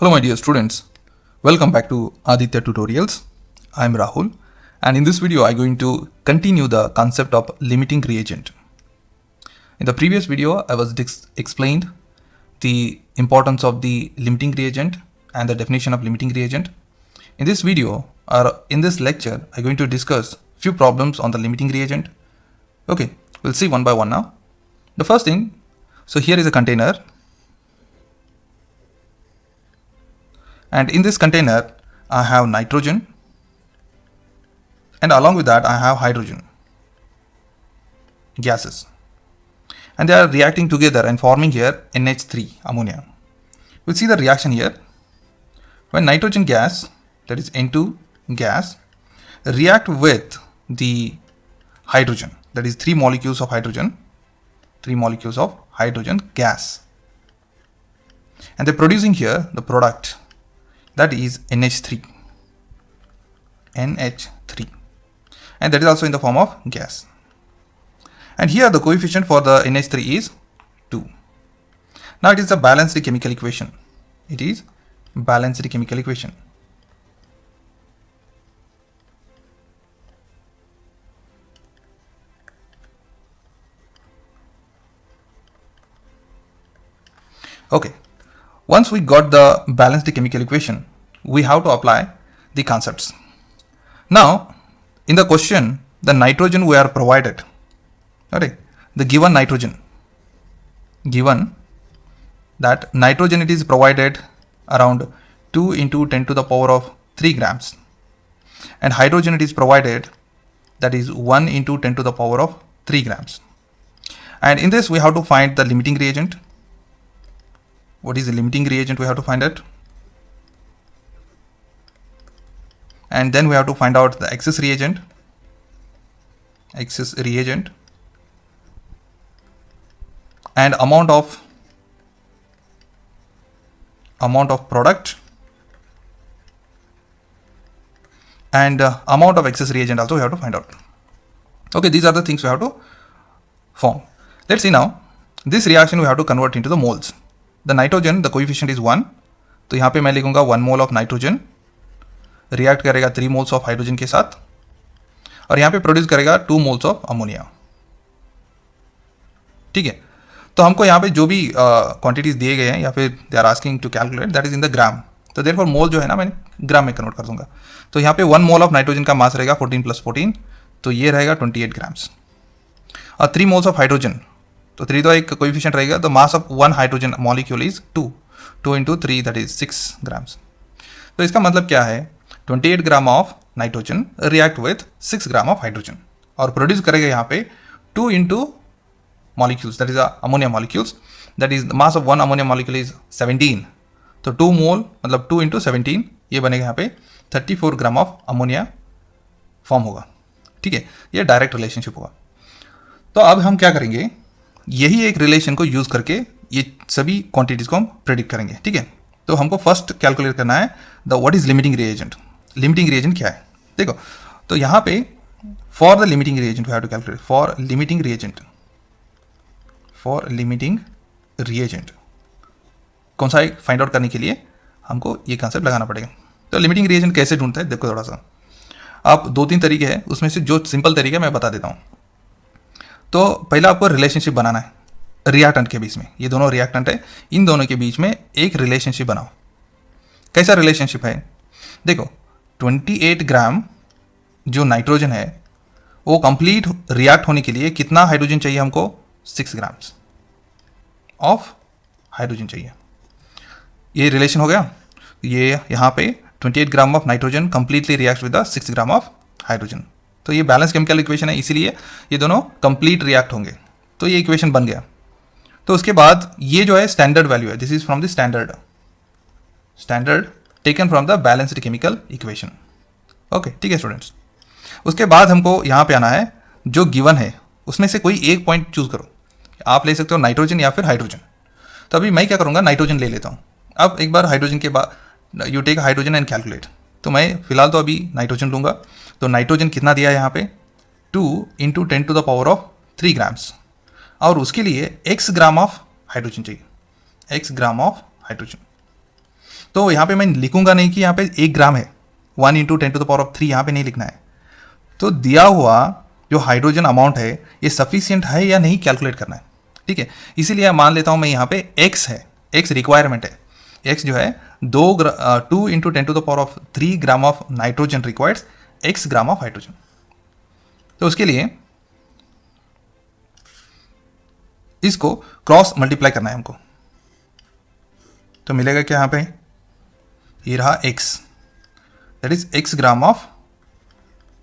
Hello my dear students, welcome back to Aditya Tutorials. I am Rahul and in this video I am going to continue the concept of limiting reagent. In the previous video I was explained the importance of the limiting reagent and the definition of limiting reagent. In this video or in this lecture I am going to discuss few problems on the limiting reagent. Okay, we'll see one by one now. The first thing, so here is a container. And in this container, I have nitrogen and along with that I have hydrogen gases. And they are reacting together and forming here NH3 ammonia. We'll see the reaction here. When nitrogen gas, that is N2 gas, react with the hydrogen, that is 3 molecules of hydrogen gas. And they're producing here the product, that is NH3, and that is also in the form of gas. And here the coefficient for the NH3 is 2. Now it is a balanced chemical equation. Okay. Once we got the balanced chemical equation, we have to apply the concepts. Now, in the question, the nitrogen we are provided, okay, the given nitrogen, that nitrogen it is provided around 2 into 10 to the power of 3 grams, and hydrogen it is provided, that is 1 into 10 to the power of 3 grams. And in this we have to find the limiting reagent. What is the limiting reagent? We have to find it. And then we have to find out the excess reagent. And amount of product and amount of excess reagent also we have to find out. Okay, these are the things we have to form. Let's see now. This reaction we have to convert into the moles. The nitrogen, the coefficient is 1. तो यहाँ पे मैं लिखूंगा 1 mole of nitrogen react करेगा 3 moles of hydrogen के साथ और यहाँ पे प्रोड्यूस करेगा 2 मोल्स ऑफ अमोनिया. ठीक है, तो हमको यहाँ पे जो भी क्वांटिटीज दिए गए हैं या फिर they are asking to calculate, that is in the gram. तो देयरफॉर मोल जो है ना मैं ग्राम में कन्वर्ट कर दूंगा. तो यहाँ पे 1 मोल ऑफ नाइट्रोजन का मास रहेगा 14 + 14, तो ये रहेगा 28 ग्राम्स. और 3 मोल्स ऑफ हाइड्रोजन, तो 3 तो एक कोएफिशिएंट रहेगा. The mass of 1 hydrogen molecule is 2 into 3 that is 6 grams. तो इसका मतलब क्या है, 28 gram of nitrogen react with 6 gram of hydrogen और प्रोड्यूस करेगा यहाँ पे 2 into molecules, that is ammonia molecules, that is the mass of 1 ammonia molecule is 17. तो 2 मोल मतलब 2 into 17, ये बनेगा यहाँ पे 34 ग्राम ऑफ अमोनिया फॉर्म होगा. ठीक है, ये डायरेक्ट रिलेशनशिप होगा. तो अब हम क्या करेंगे, यही एक रिलेशन को यूज करके ये सभी क्वांटिटीज को हम प्रेडिक्ट करेंगे. ठीक है, तो हमको फर्स्ट कैलकुलेट करना है the what is limiting reagent. Limiting reagent क्या है, देखो. तो यहाँ पे for the limiting reagent we have to calculate for limiting reagent कौन सा है फाइंड आउट करने के लिए हमको ये कॉन्सेप्ट लगाना पड़ेगा. तो लिमिटिंग रिएजेंट कैसे ढूंढता है, देखो थोड़ा सा. आप 2-3 तरीके हैं, उसमें से जो सिंपल तरीका मैं बता देता हूँ. तो पहला आपको रिलेशनशिप बनाना है रिएक्टेंट के बीच में. ये दोनों रिएक्टेंट है, इन दोनों के बीच में एक रिलेशनशिप बनाओ. कैसा रिलेशनशिप है, देखो 28 ग्राम जो नाइट्रोजन है वो कंप्लीट रिएक्ट होने के लिए कितना हाइड्रोजन चाहिए हमको, 6 ग्राम्स ऑफ हाइड्रोजन चाहिए. ये रिलेशन हो गया. ये यहाँ पे 28 gram of nitrogen completely react with the 6 gram of hydrogen. तो ये बैलेंस केमिकल इक्वेशन है, इसीलिए ये दोनों कंप्लीट रिएक्ट होंगे. तो ये इक्वेशन बन गया. तो उसके बाद ये जो है स्टैंडर्ड वैल्यू है, this is from the standard taken from the balanced chemical equation. Okay, ठीक है स्टूडेंट्स. उसके बाद हमको यहाँ पे आना है, जो गिवन है उसमें से कोई एक पॉइंट चूज करो. आप ले सकते हो नाइट्रोजन या फिर हाइड्रोजन. तो अभी मैं क्या करूँगा, नाइट्रोजन ले लेता हूँ. अब एक बार हाइड्रोजन के बाद you take hydrogen and calculate. तो मैं फिलहाल तो अभी नाइट्रोजन लूँगा. तो नाइट्रोजन कितना दिया है यहाँ पे, 2 into 10 to the power of 3 grams. और उसके लिए x ग्राम ऑफ हाइड्रोजन चाहिए, x ग्राम ऑफ हाइड्रोजन. तो यहाँ पे मैं लिखूंगा नहीं कि यहाँ पे 1 ग्राम है, 1 इंटू 10⁻³ यहाँ पे नहीं लिखना है। तो दिया हुआ जो हाइड्रोजन अमाउंट है ये सफिशियंट है या नहीं कैलकुलेट करना है, ठीक है। इसीलिए मान लेता हूँ मैं यहाँ पे x है, x रिक्वायरमेंट है, x जो है 2 into 10⁻³ gram of nitrogen requires x gram of hydrogen. तो उसके लिए इसको क्रॉस मल्टीप्लाई करना है हमको। तो मिलेगा क्या यहाँ पे, ये रहा x, that is x gram of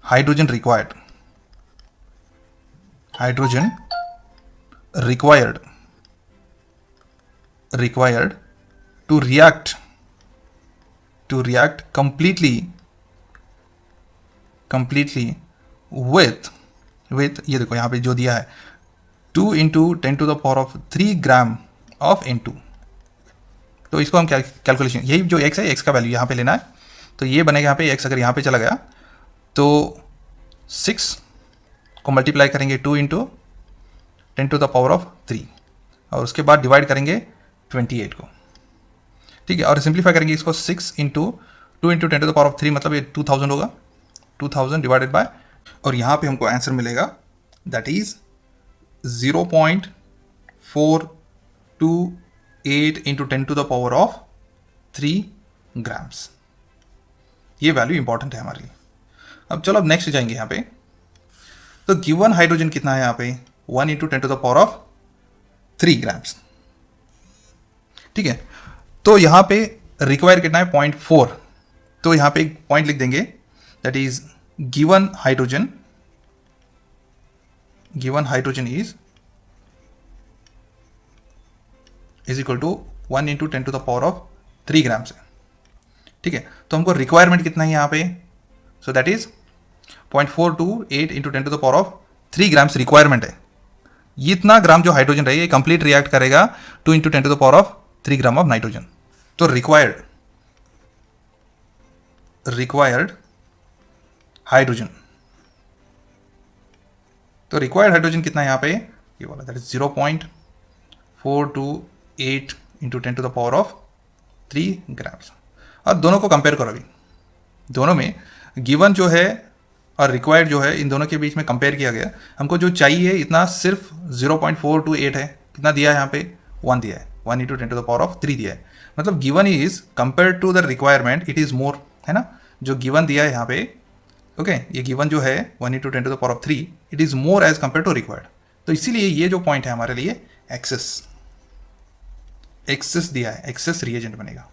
hydrogen required, hydrogen required to react completely with ये देखो यहाँ पे जो दिया है 2 इंटू 10⁻³ ग्राम ऑफ N2। तो इसको हम कैलकुलेशन, यही जो x है x का वैल्यू यहाँ पे लेना है। तो ये बनेगा यहाँ पे x अगर यहाँ पे चला गया तो 6 को मल्टीप्लाई करेंगे 2 इंटू 10⁻³ और उसके बाद डिवाइड करेंगे 28 को, ठीक है। और सिंप्लीफाई करेंगे इसको 6 इंटू 2 इंटू 10⁻³ मतलब ये 2000 होगा, 2000 डिवाइडेड बाय, और यहाँ पे हमको आंसर मिलेगा दैट इज 0.428 इंटू 10⁻³ ग्राम्स। ये वैल्यू इंपॉर्टेंट है हमारे लिए। अब चलो अब नेक्स्ट जाएंगे यहाँ पे। तो गिवन हाइड्रोजन कितना है यहाँ पे 1 इंटू 10⁻³ ग्राम्स, ठीक है। तो यहाँ पे रिक्वायर कितना है 0.4, तो यहाँ पे एक पॉइंट लिख देंगे that is given hydrogen is equal to 1 into 10⁻³ grams है, ठीक है। तो हमको रिक्वायरमेंट कितना है यहाँ पे, so that is 0.428 into 10⁻³ grams requirement है। ये इतना ग्राम जो हाइड्रोजन रहेगा ये कंप्लीट रिएक्ट करेगा 2 इंटू 10⁻³ ग्राम ऑफ नाइट्रोजन। तो रिक्वायर्ड हाइड्रोजन, तो रिक्वायर्ड हाइड्रोजन कितना है यहाँ पे, ये वाला दैट इज 0.428 इंटू 10⁻³ ग्राम्स। और दोनों को कंपेयर करो, अभी दोनों में गिवन जो है और रिक्वायर्ड जो है इन दोनों के बीच में कंपेयर किया गया। हमको जो चाहिए इतना सिर्फ 0.428 है, कितना दिया है यहाँ पे 1 दिया है, 1 इंटू 10⁻³ दिया है। मतलब given is compare to the requirement it is more, है ना। जो गिवन दिया है यहाँ पे, ओके, ये गिवन जो है 1 into 10⁻³ it is more as compare to required. तो इसीलिए ये जो पॉइंट है हमारे लिए एक्सेस दिया है, एक्सेस रिएजेंट बनेगा।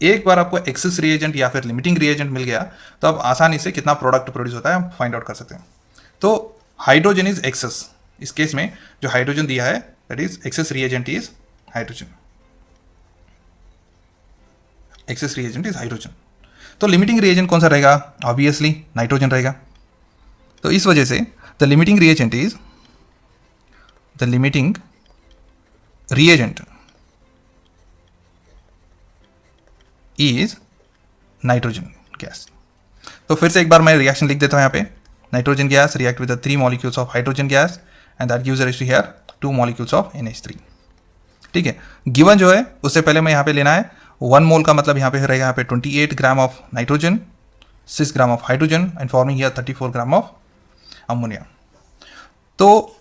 एक बार आपको एक्सेस रिएजेंट या फिर लिमिटिंग रिएजेंट मिल गया तो आप आसानी से कितना प्रोडक्ट प्रोड्यूस होता है हम फाइंड आउट कर सकते हैं। तो हाइड्रोजन इज एक्सेस, इस केस में जो हाइड्रोजन दिया है that is access reagent is hydrogen, access reagent is hydrogen. तो लिमिटिंग रिएजेंट कौन सा रहेगा, ऑब्वियसली नाइट्रोजन रहेगा। तो इस वजह से the limiting reagent is nitrogen gas. तो फिर से एक बार मैं रिएक्शन लिख देता हूं यहाँ पे, nitrogen gas react with the 3 molecules of hydrogen gas and that gives rise to here 2 molecules of NH3, ठीक है। गिवन जो है उससे पहले मैं यहाँ पे लेना है 1 मोल का मतलब यहाँ पे रहेगा यहाँ पे 28 gram of nitrogen, 6 gram of hydrogen and forming here 34 gram of ammonia. तो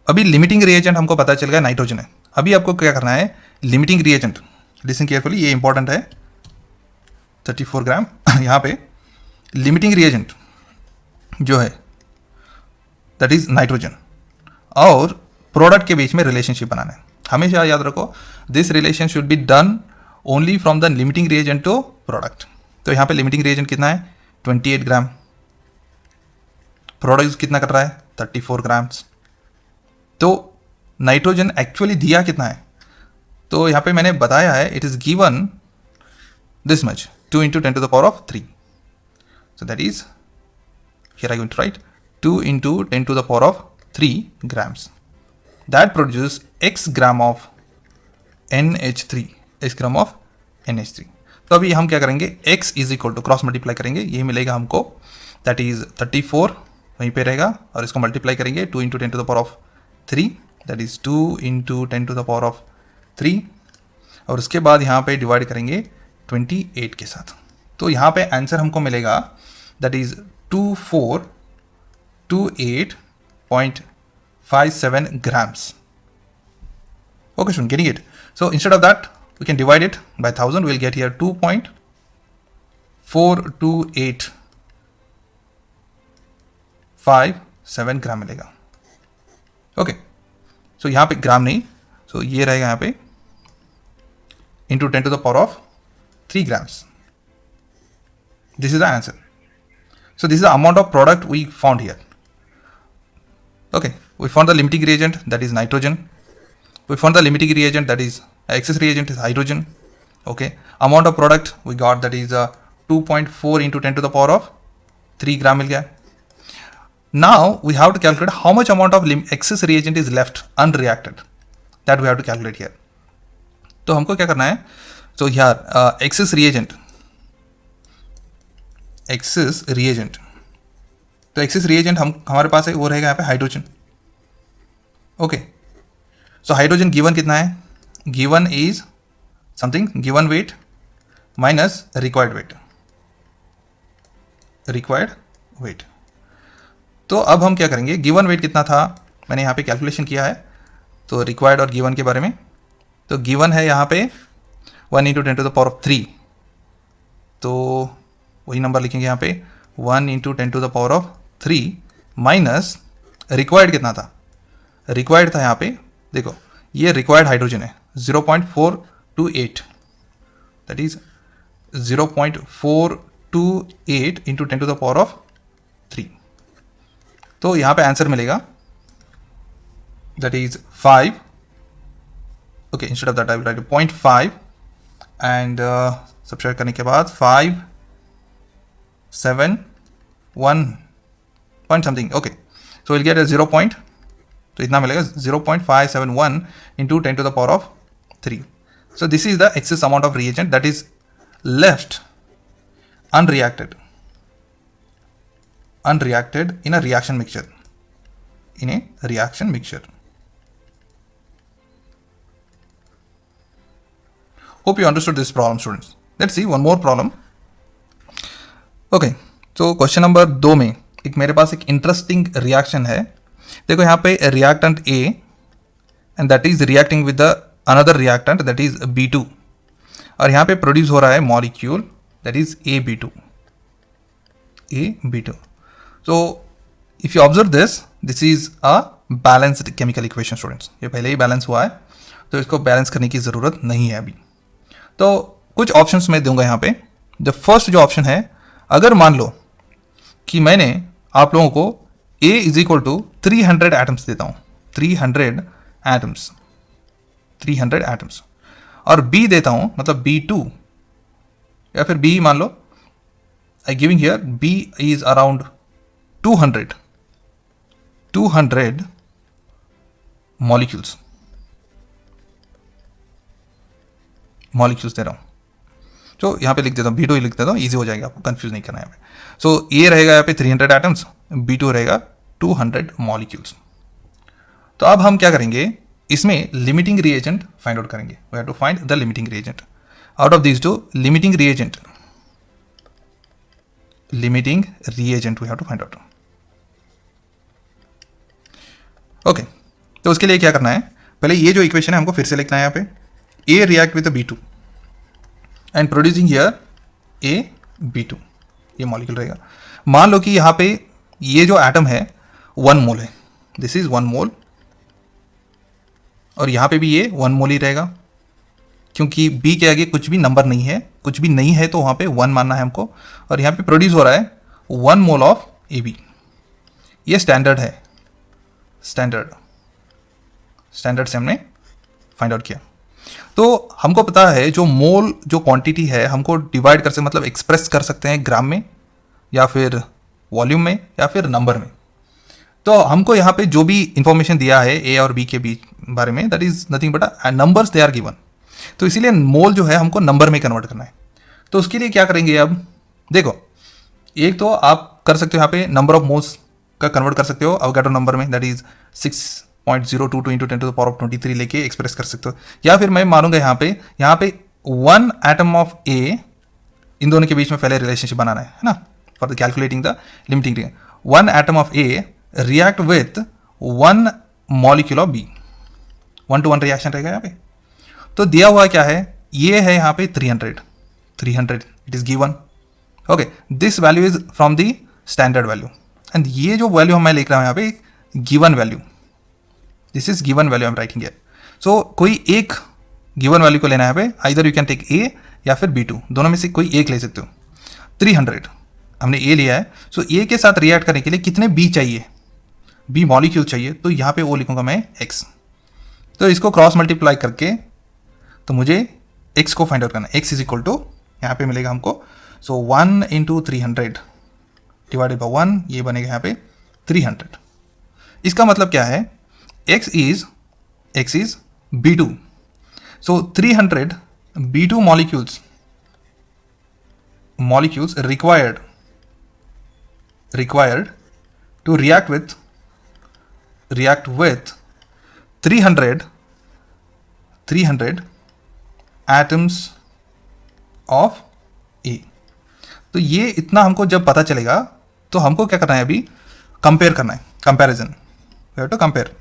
अभी लिमिटिंग रिएजेंट हमको पता चल गया नाइट्रोजन है। अभी आपको क्या करना है, लिमिटिंग रिएजेंट, लिसन केयरफुली, ये इंपॉर्टेंट है, 34 ग्राम यहाँ पे लिमिटिंग रिएजेंट जो है दैट इज नाइट्रोजन और प्रोडक्ट के बीच में रिलेशनशिप बनाना है। हमेशा याद रखो this relation should be done only from the limiting reagent to product. तो यहाँ पे लिमिटिंग रिएजेंट कितना है 28 ग्राम, प्रोडक्ट कितना कर रहा है 34 ग्राम्स। तो नाइट्रोजन एक्चुअली दिया कितना है, तो यहाँ पे मैंने बताया है it is given this much 2 into 10⁻³। So that is here I going to write 2 into 10⁻³ grams. That produces x gram of NH3, x gram of NH3। तो अभी हम क्या करेंगे x is equal to cross multiply करेंगे, ये मिलेगा हमको that is 34 वहीं पे रहेगा और इसको मल्टीप्लाई करेंगे 2 into 10⁻³ दैट इज 2 into 10⁻³ और उसके बाद यहाँ पे डिवाइड करेंगे 28 के साथ। तो यहाँ पे आंसर हमको मिलेगा that is 2428.57 grams. Okay, student, getting it? So instead of that, we can divide it by 1000. We'll get here 2.4285 ग्राम मिलेगा। ओके, सो यहाँ पे ग्राम नहीं, सो ये रहेगा यहाँ पे into 10 to the power of 3 grams. This is the answer. So this is the amount of product we found here. Okay, we found the limiting reagent, that is nitrogen. We found the limiting reagent, that is excess reagent is hydrogen. Okay, amount of product we got, that is 2.4 into 10 to the power of 3 gram मिल गया। Now we have to calculate how much amount of excess reagent is left unreacted. That we have to calculate here. तो हमको क्या करना है? So here excess reagent, तो excess reagent हमारे पास है, वो रहेगा यहाँ पे hydrogen. Okay, so hydrogen given कितना है? Given is something, given weight minus required weight. तो अब हम क्या करेंगे? गिवन वेट कितना था मैंने यहाँ पे कैलकुलेशन किया है, तो रिक्वायर्ड और गिवन के बारे में। तो गिवन है यहाँ पे 1 into 10 to the power of 3, तो वही नंबर लिखेंगे यहाँ पे 1 into 10 to the power of 3 minus required कितना था? रिक्वायर्ड था यहाँ पे, देखो ये रिक्वायर्ड हाइड्रोजन है 0.428, that is 0.428 into 10 to the power of 3। तो यहाँ पे आंसर मिलेगा that is 5। Okay, instead of that I will write 0.5 and subtract करने के बाद 571 point something. Okay, so will get 0. तो इतना मिलेगा 0.571 into 10 to the power of 3। So this is the excess amount of reagent that is left unreacted in a reaction mixture. Hope you understood this problem, students. Let's see one more problem. Okay, so question number 2 में एक मेरे पास एक interesting reaction है। देखो यहाँ पे reactant A and that is reacting with the another reactant that is B2, और यहाँ पे प्रोड्यूस हो रहा है molecule that is AB2। So if you observe this is a balanced chemical equation students. ये पहले ही बैलेंस हुआ है, तो इसको बैलेंस करने की ज़रूरत नहीं है अभी। तो कुछ ऑप्शंस मैं दूंगा यहाँ पे। द फर्स्ट जो ऑप्शन है, अगर मान लो कि मैंने आप लोगों को A is equal to 300 atoms देता हूँ, 300 एटम्स, और B देता हूँ मतलब B2, या फिर B मान लो I giving here B is around 200 molecules दे रहा हूँ। तो यहाँ पे लिख देता हूँ B2 ही लिख देता हूँ, ईजी हो जाएगा, आपको कंफ्यूज नहीं करना है यहाँ पे। सो A रहेगा यहाँ पे 300 एटम्स, B2 रहेगा 200 मॉलिक्यूल्स। तो अब हम क्या करेंगे, इसमें लिमिटिंग रिएजेंट फाइंड आउट करेंगे। We have to find the limiting reagent out of this two. Limiting reagent we have to find out. Okay, तो उसके लिए क्या करना है, पहले ये जो इक्वेशन है हमको फिर से लिखना है। यहाँ पे A react with B2 and producing here AB2, ये मॉलिक्यूल रहेगा। मान लो कि यहाँ पे ये जो एटम है 1 मोल है, दिस इज 1 मोल, और यहाँ पे भी ये 1 मोल ही रहेगा, क्योंकि B के आगे कुछ भी नंबर नहीं है, कुछ भी नहीं है, तो वहाँ पे 1 मानना है हमको। और यहाँ पे प्रोड्यूस हो रहा है 1 मोल ऑफ AB। ये स्टैंडर्ड है, स्टैंडर्ड से हमने फाइंड आउट किया। तो हमको पता है जो मोल जो क्वांटिटी है हमको डिवाइड कर सकते, मतलब एक्सप्रेस कर सकते हैं ग्राम में, या फिर वॉल्यूम में, या फिर नंबर में। तो हमको यहाँ पे जो भी इंफॉर्मेशन दिया है A और B के बीच बारे में, that is nothing but numbers they are given. तो इसीलिए मोल जो है हमको नंबर में कन्वर्ट करना है। तो उसके लिए क्या करेंगे, अब देखो, एक तो आप कर सकते हो यहाँ पे नंबर ऑफ मोल्स का कन्वर्ट कर सकते हो अवोगाड्रो नंबर में, that is 6.022 into 10 to the power of 23 लेके एक्सप्रेस कर सकते हो। या फिर मैं मानूंगा यहाँ पे वन एटम ऑफ ए, इन दोनों के बीच में पहले रिलेशनशिप बनाना है ना, for the calculating the limiting reaction. One atom of A react with one molecule of B. 1-to-1 reaction रहेगा यहाँ पे. तो दिया हुआ क्या है, ये है यहाँ पे 300 it is given. Okay, this value is from the standard value, and ये जो वैल्यू मैं लिख रहा हूँ यहाँ पे given value, this is given value I am writing here. So कोई एक गिवन वैल्यू को लेना है यहाँ पे, either you can take A या फिर B2, दोनों में से कोई एक ले सकते हो. 300 हमने ए लिया है, सो ए के साथ रिएक्ट करने के लिए कितने बी चाहिए, बी मॉलिक्यूल चाहिए, तो यहाँ पे वो लिखूंगा मैं x. तो इसको क्रॉस मल्टीप्लाई करके तो मुझे x को फाइंड आउट करना है. x इज इक्वल टू यहाँ पे मिलेगा हमको, सो 1 इंटू 300 डिवाइडेड बाई 1, ये बनेगा यहाँ पे 300. इसका मतलब क्या है, x is B2. So 300 B2 molecules required to react with 300 atoms of A. तो ये इतना हमको जब पता चलेगा तो हमको क्या करना है, अभी कंपेयर करना है, comparison. We have to compare.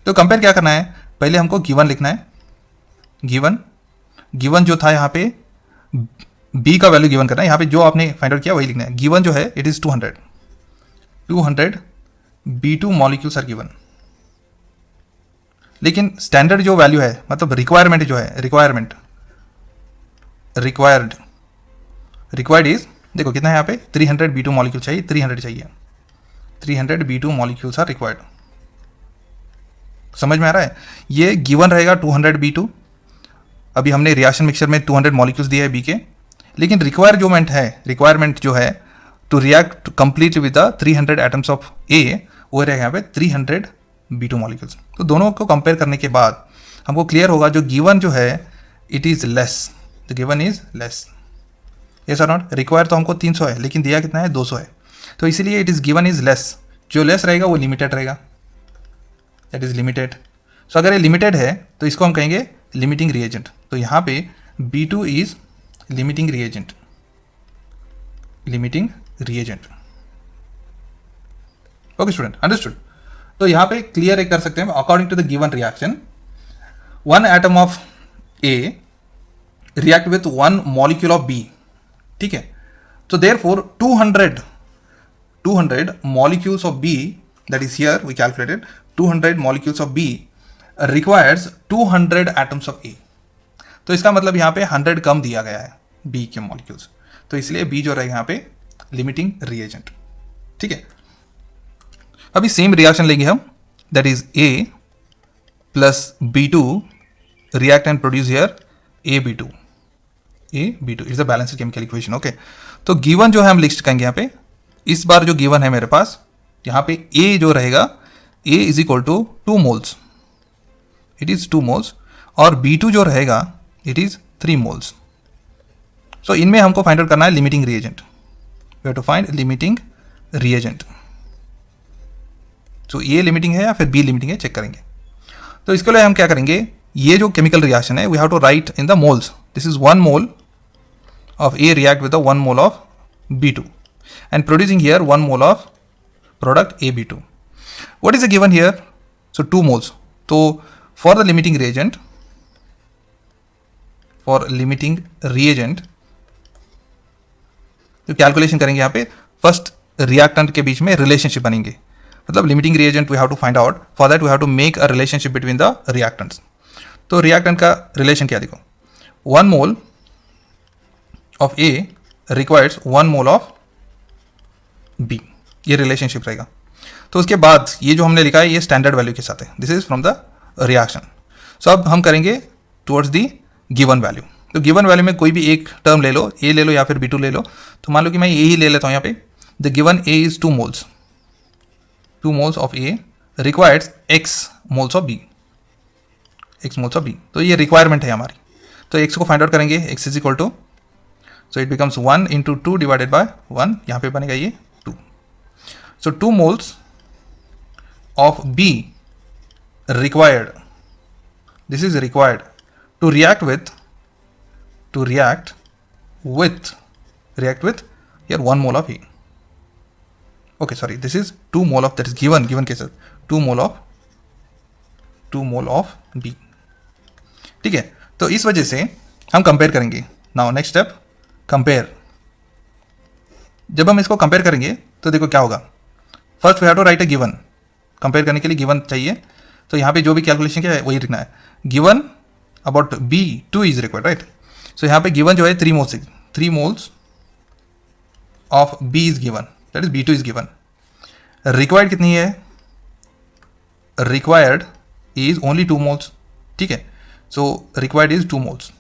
तो कंपेयर क्या करना है, पहले हमको गिवन लिखना है. गिवन जो था यहाँ पे बी का वैल्यू गिवन करना है, यहाँ पे जो आपने फाइंड आउट किया वही लिखना है. गिवन जो है it is 200 B2 molecules are given. लेकिन स्टैंडर्ड जो वैल्यू है, मतलब रिक्वायरमेंट जो है, रिक्वायर्ड इज, देखो कितना है यहाँ पे 300 B2 मॉलिक्यूल चाहिए, 300 चाहिए, 300 B2 मॉलिक्यूल्स आर रिक्वायर्ड. समझ में आ रहा है. ये गिवन रहेगा 200 B2. अभी हमने रिएक्शन मिक्सचर में 200 मॉलिक्यूल्स दिए हैं बी के, लेकिन रिक्वायरमेंट जो है to react complete with the 300 atoms of A, वो रहेगा यहाँ पे 300 B2 मॉलिक्यूल्स. तो दोनों को कंपेयर करने के बाद हमको क्लियर होगा जो गिवन जो है it is less, the given is less. Yes और नॉट. रिक्वायर तो हमको 300 है, लेकिन दिया कितना है, 200 है. तो इसीलिए it is given is less. जो लेस रहेगा वो लिमिटेड रहेगा, दैट इज लिमिटेड. सो अगर ये लिमिटेड है तो इसको हम कहेंगे लिमिटिंग रिएजेंट. तो यहाँ पे B2 is limiting reagent. Okay student, understood. तो यहाँ पे क्लियर कर सकते हैं, according to the given reaction, one atom of A react with one molecule of B. ठीक है. तो therefore 200 molecules of B, that is here we calculated 200 molecules of B requires 200 atoms of A. तो इसका मतलब यहाँ पे 100 कम दिया गया है B के मॉलिक्यूल्स, तो इसलिए B जो रहेगा यहाँ पे लिमिटिंग रिएजेंट. ठीक है. अभी सेम रिएक्शन लेंगे हम, that is A plus B2 react and produce here AB2 is the balanced chemical equation. Okay. तो गिवन जो है हम लिस्ट करेंगे यहाँ पे. इस बार जो गिवन है मेरे पास यहाँ पे A जो रहेगा, A is equal to 2 moles, it is 2 moles, और B2 जो रहेगा इट इज 3 moles. सो इनमें हमको फाइंड आउट करना है limiting reagent. We have to find limiting reagent. So ये लिमिटिंग है या फिर B लिमिटिंग है, चेक करेंगे. तो इसके लिए हम क्या करेंगे, ये जो केमिकल रिएक्शन है we have to write in the moles. This is 1 mole of A react with the 1 mole of B2 and producing here 1 mole of product AB2. What is the given here? So 2 moles. So for the limiting reagent, तो calculation करेंगे यहाँ पे. First reactant के बीच में relationship बनेंगे, मतलब limiting reagent we have to find out. For that we have to make a relationship between the reactants. तो रिएक्टेंट का रिलेशन क्या, देखो 1 mole of A requires 1 mole of B, ये रिलेशनशिप रहेगा. तो उसके बाद ये जो हमने लिखा है ये स्टैंडर्ड वैल्यू के साथ है, this is from the reaction. So अब हम करेंगे टुवर्ड्स दी गिवन वैल्यू. तो गिवन वैल्यू में कोई भी एक टर्म ले लो, A ले लो या फिर B2 ले लो. तो मान लो कि मैं A ही ले लेता हूँ यहाँ पे. The given A is 2 moles of A requires X moles of B. तो ये रिक्वायरमेंट है हमारी. तो X को फाइंड आउट करेंगे. X is equal to, so it becomes 1 into 2 divided by 1, यहाँ पे बनेगा ये 2. सो 2 moles of B required, this is required to react with to react with here 1 mole of A. Okay, sorry, this is 2 mole of, that is given cases 2 mole of B. ठीक है, तो इस वजह से हम कंपेयर करेंगे. Now next step, compare. जब हम इसको कंपेयर करेंगे तो देखो क्या होगा. First we have to write a given. Compare करने के लिए गिवन चाहिए, तो यहाँ पे जो भी कैलकुलेशन किया है वही लिखना है. Given about B2 is required, right. So यहाँ पे गिवन जो है 3 moles of B is given, that is B2 is given. Required कितनी है? Required is only 2 moles. ठीक है, so required is 2 moles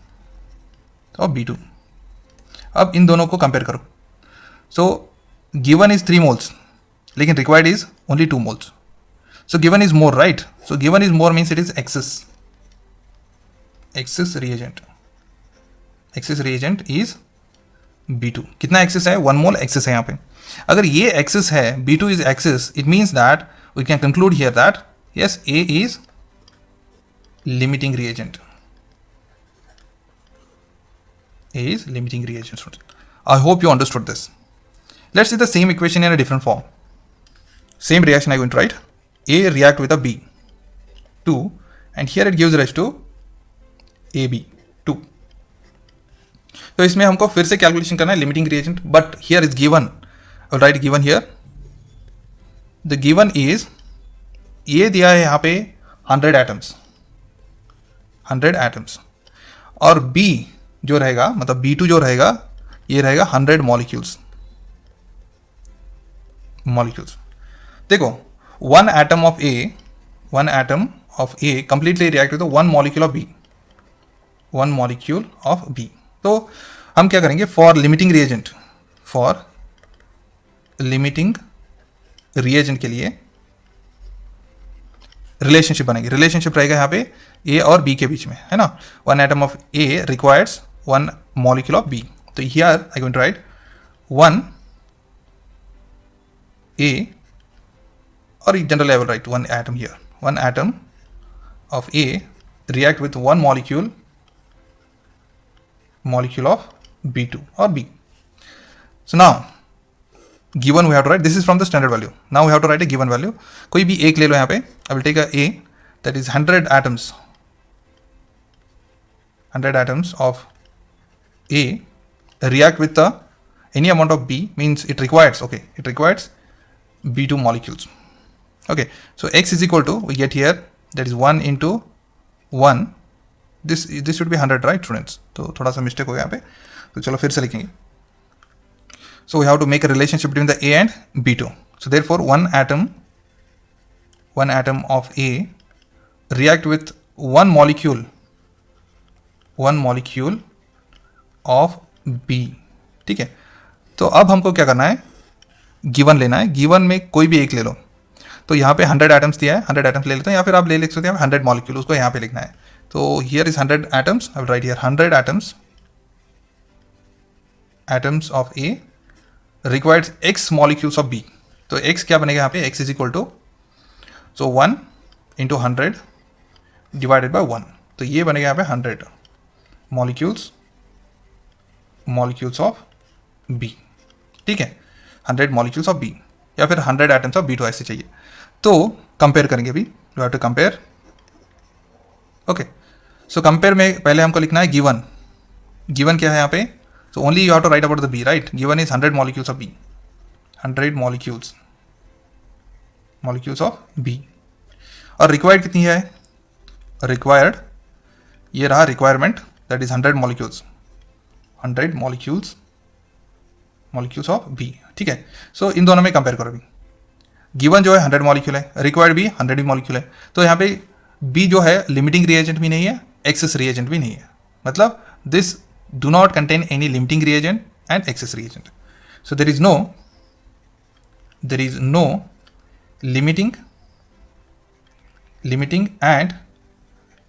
of B2. अब इन दोनों को कंपेयर करो. सो गिवन इज 3 मोल्स, लेकिन required is only 2 moles. So given is more, right. So given is more means it is access reagent. Access reagent is B2. कितना access है? 1 मोल access है यहाँ पे. अगर ये एक्सेस है, B2 is excess, it means that we can conclude here that yes A is limiting reagent. A is limiting reagent. I hope you understood this. Let's see the same equation in a different form. Same reaction I'm going to write. A react with a B2 and here it gives rise to AB2. तो इसमें हमको फिर से calculation करना है limiting reagent, but here is given. I'll write given here. The given is A दिया है यहाँ पे 100 एटम्स और B जो रहेगा, मतलब B2 जो रहेगा, ये रहेगा 100 मॉलिक्यूल्स. देखो 1 atom of A completely react with 1 molecule of B. 1 molecule of B. तो हम क्या करेंगे? फॉर लिमिटिंग रिएजेंट के लिए रिलेशनशिप बनेगी. रिलेशनशिप रहेगा यहाँ पे A और B के बीच में, है ना. 1 atom of A requires 1 molecule of B. तो here I going to write 1 A, or generally I will write 1 atom here. 1 atom of A react with 1 molecule of B2 or B. So now given we have to write, this is from the standard value. Now we have to write a given value. कोई भी एक ले लो यहाँ पे. I will take a A that is 100 atoms of A react with the any amount of B, means it requires B2 molecules. Okay, so X is equal to, we get here, that is 1 into 1. This should be 100, right students? तो थोड़ा सा mistake हो गया यहाँ पे, तो चलो फिर से लिखेंगे. So we have to make a relationship between the A and B2. So therefore 1 atom of A react with 1 molecule of B. ठीक है, तो अब हमको क्या करना है? गिवन लेना है. गिवन में कोई भी एक ले लो. तो यहाँ पे 100 एटम्स दिया है, 100 एटम्स ले लेते हैं, या फिर आप ले सकते हैं 100 मॉलिक्यूल, उसको यहाँ पे लिखना है. तो here is 100 atoms. I will write here 100 atoms of A requires X molecules of B. तो X क्या बनेगा यहाँ पे? X is equal to, so 1 into 100 divided by 1. तो ये बनेगा यहाँ पे 100 molecules of B. ठीक है, 100 molecules of B या फिर 100 atoms of B2 ऐसे चाहिए. तो कंपेयर करेंगे अभी. You have to compare. Okay, so compare में पहले हमको लिखना है गिवन. गिवन क्या है यहाँ पे? So only you have to write about the B, right? Given is 100 molecules of B. 100 molecules of B. और required कितनी है? Required, ये रहा requirement, that is 100 molecules. 100 molecules of B. ठीक है, so इन दोनों में कंपेयर करो अभी. Given जो है 100 मॉलिक्यूल है, required भी 100 मॉलिक्यूल है. तो यहाँ पे B जो है लिमिटिंग रिएजेंट भी नहीं है, एक्सेस रिएजेंट भी नहीं है. मतलब this do not contain any limiting reagent and excess reagent. So there is no limiting and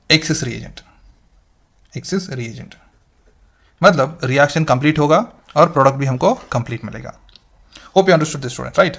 excess reagent. मतलब रिएक्शन कंप्लीट होगा और प्रोडक्ट भी हमको कंप्लीट मिलेगा. Hope you understood this student, right?